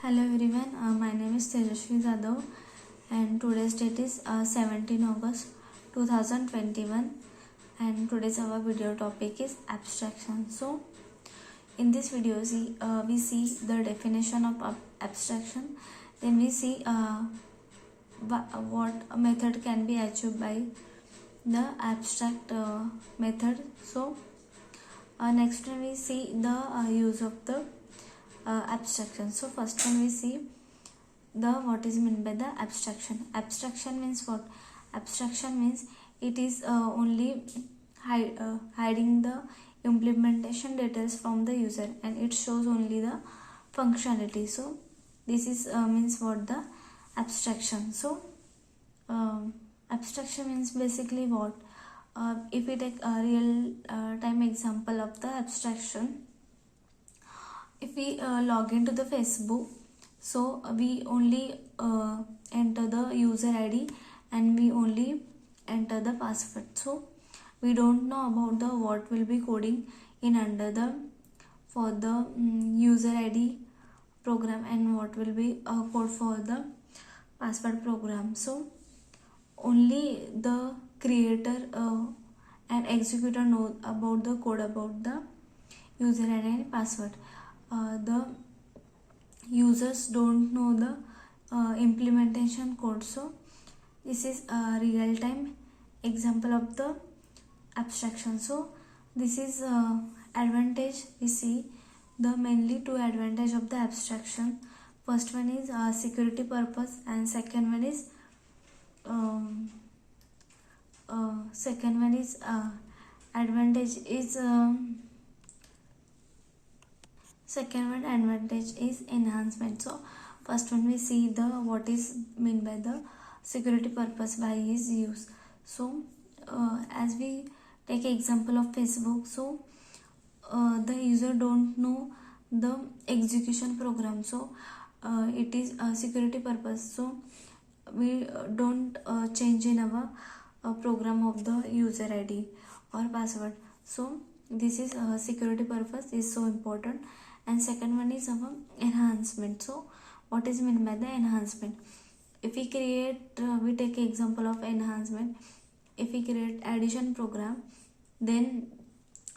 Hello everyone, my name is Tejasvi Jadhav and today's date is 17 August 2021 and today's our video topic is abstraction. So in this video we see the definition of abstraction, then we see what a method can be achieved by the abstract method. So next one we see the use of the abstraction. So first one we see the what is meant by the abstraction. Abstraction means what? Abstraction means it is only hiding the implementation details from the user and it shows only the functionality. So this is means what the abstraction. So abstraction means basically what? If we take a real time example of the abstraction, if we log into the Facebook, so we only enter the user ID and we only enter the password. So we don't know about the what will be coding in under the for the user ID program and what will be code for the password program. So only the creator and executor know about the code about the user ID and password. The users don't know the implementation code. So this is a real-time example of the abstraction. So this is advantage. We see the mainly two advantage of the abstraction. First one is security purpose and second one is advantage is second one advantage is enhancement. So first one we see the what is mean by the security purpose by his use. So as we take example of Facebook, so the user don't know the execution program, so it is a security purpose. So we don't change in our program of the user ID or password. So this is security purpose is so important. And second one is our enhancement. So what is meant by the enhancement? If we create we take example of enhancement. If we create addition program, then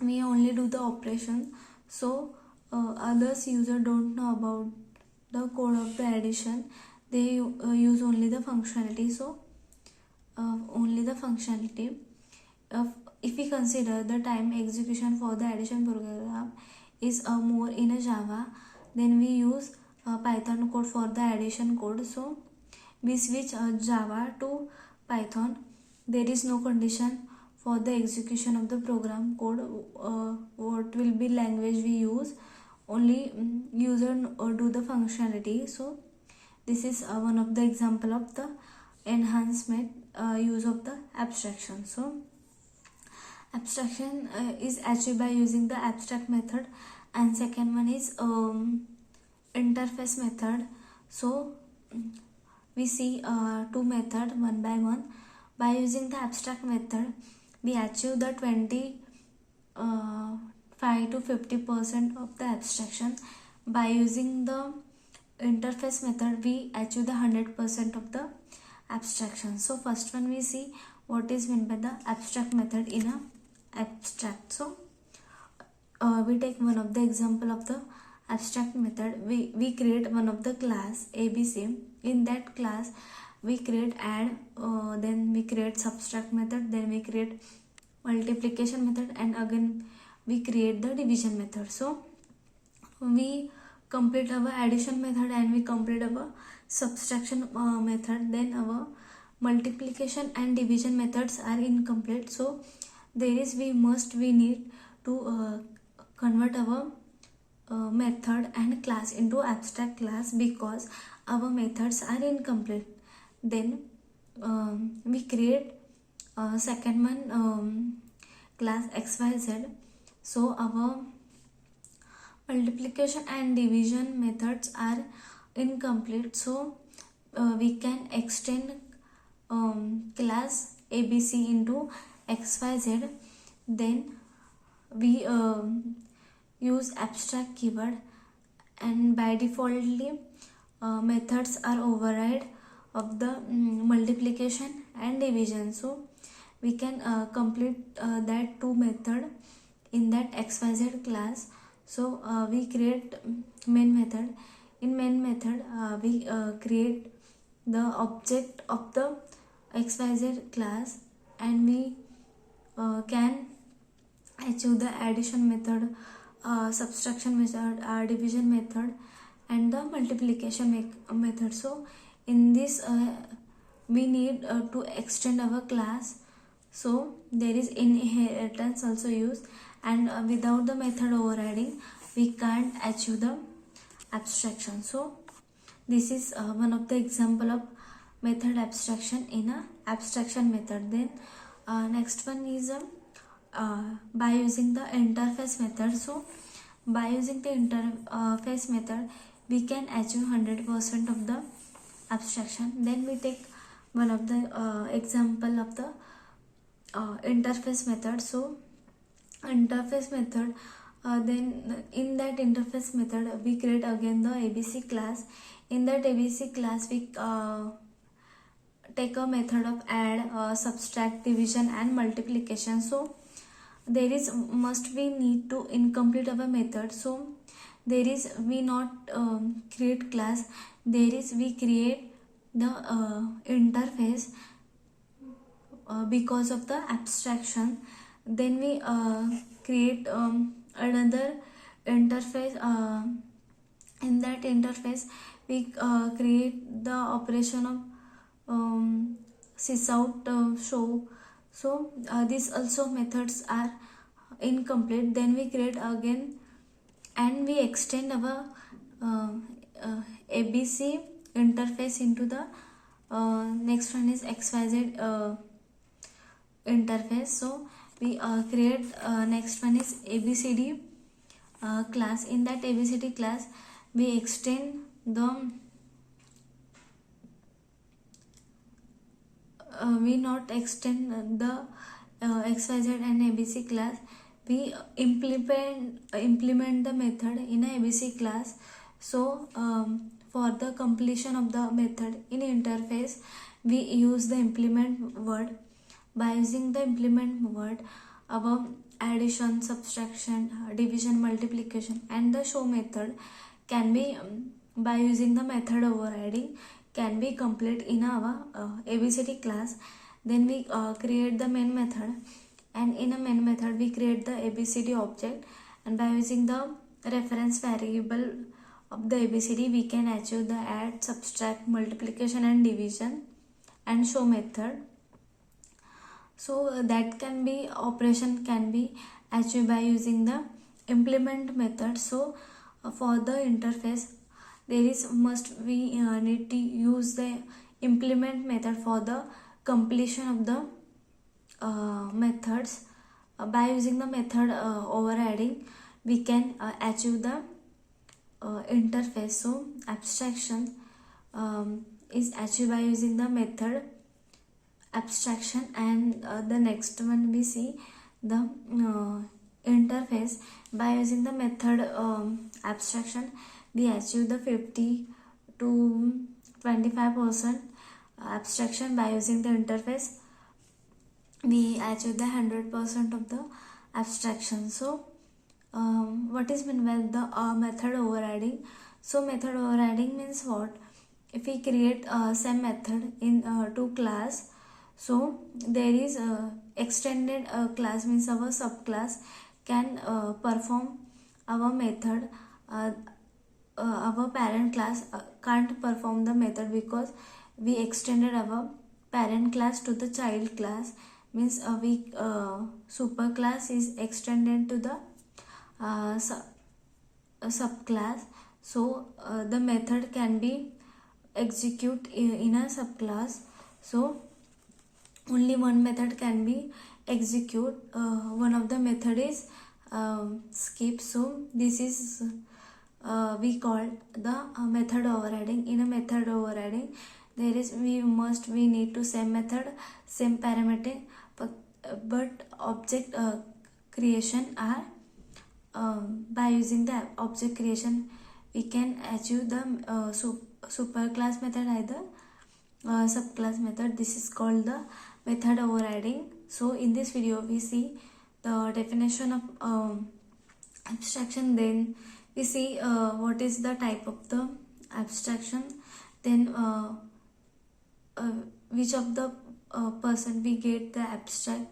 we only do the operation, so others user don't know about the code of the addition. They use only the functionality. So only the functionality. If we consider the time execution for the addition program is more in a Java, then we use Python code for the addition code. So we switch Java to Python. There is no condition for the execution of the program code. What will be language we use? Only user do the functionality. So this is one of the example of the enhancement use of the abstraction. So abstraction is achieved by using the abstract method, and second one is interface method. So we see two method one by one. By using the abstract method, we achieve the 25 to 50% of the abstraction. By using the interface method, we achieve the 100% of the abstraction. So first one we see what is meant by the abstract method in a abstract. So we take one of the example of the abstract method. We create one of the class ABC. In that class we create add, then we create subtract method, then we create multiplication method, and again we create the division method. So we complete our addition method and we complete our subtraction method, then our multiplication and division methods are incomplete. So there is we need to convert our method and class into abstract class because our methods are incomplete. Then we create second one class XYZ. So our multiplication and division methods are incomplete. So we can extend class ABC into XYZ. Then we use abstract keyword, and by defaultly methods are override of the multiplication and division. So we can complete that two method in that xyz class. So we create main method. In main method we create the object of the xyz class, and we can achieve the addition method, subtraction method, division method, and the multiplication method. So in this we need to extend our class. So there is inheritance also used, and without the method overriding we can't achieve the abstraction. So this is one of the example of method abstraction in a abstraction method. Then next one is by using the interface method. So by using the interface method we can achieve 100% of the abstraction. Then we take one of the example of the interface method. So interface method, then in that interface method we create again the abc class. In that abc class we take a method of add, subtract, division and multiplication. So there is must we need to incomplete our method. So there is we not create class, there is we create the interface because of the abstraction. Then we create another interface. In that interface we create the operation of sysout show. So these also methods are incomplete. Then we create again and we extend our abc interface into the next one is xyz interface. So we create next one is abcd class. In that abcd class we extend the we not extend the xyz and abc class, we implement the method in a abc class. So for the completion of the method in interface we use the implement word. By using the implement word our addition, subtraction, division, multiplication and the show method can be by using the method overriding can be complete in our abcd class. Then we create the main method, and in a main method we create the abcd object, and by using the reference variable of the abcd we can achieve the add, subtract, multiplication and division and show method. So that can be operation can be achieved by using the implement method. So for the interface there is must we need to use the implement method for the completion of the methods. By using the method overriding we can achieve the interface. So abstraction is achieved by using the method abstraction. And the next one we see the interface. By using the method abstraction we achieve the 50 to 25% abstraction. By using the interface we achieve the 100% of the abstraction. So what is meant by the method overriding? So method overriding means what? If we create same method in two class, so there is extended class means our subclass can perform our method. Our parent class can't perform the method because we extended our parent class to the child class. Means we super class is extended to the subclass. So the method can be execute in a subclass. So only one method can be execute. One of the method is skip. So this is we call the method overriding. In a method overriding there is we need to same method, same parameter, but object creation are by using the object creation we can achieve the superclass method, either subclass method. This is called the method overriding. So in this video we see the definition of abstraction, then we see what is the type of the abstraction, then which of the person we get the abstract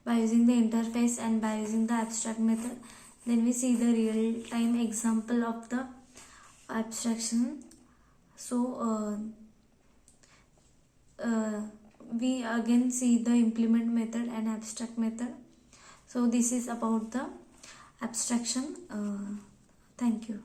by using the interface and by using the abstract method. Then we see the real time example of the abstraction. So we again see the implement method and abstract method. So this is about the abstraction. Thank you.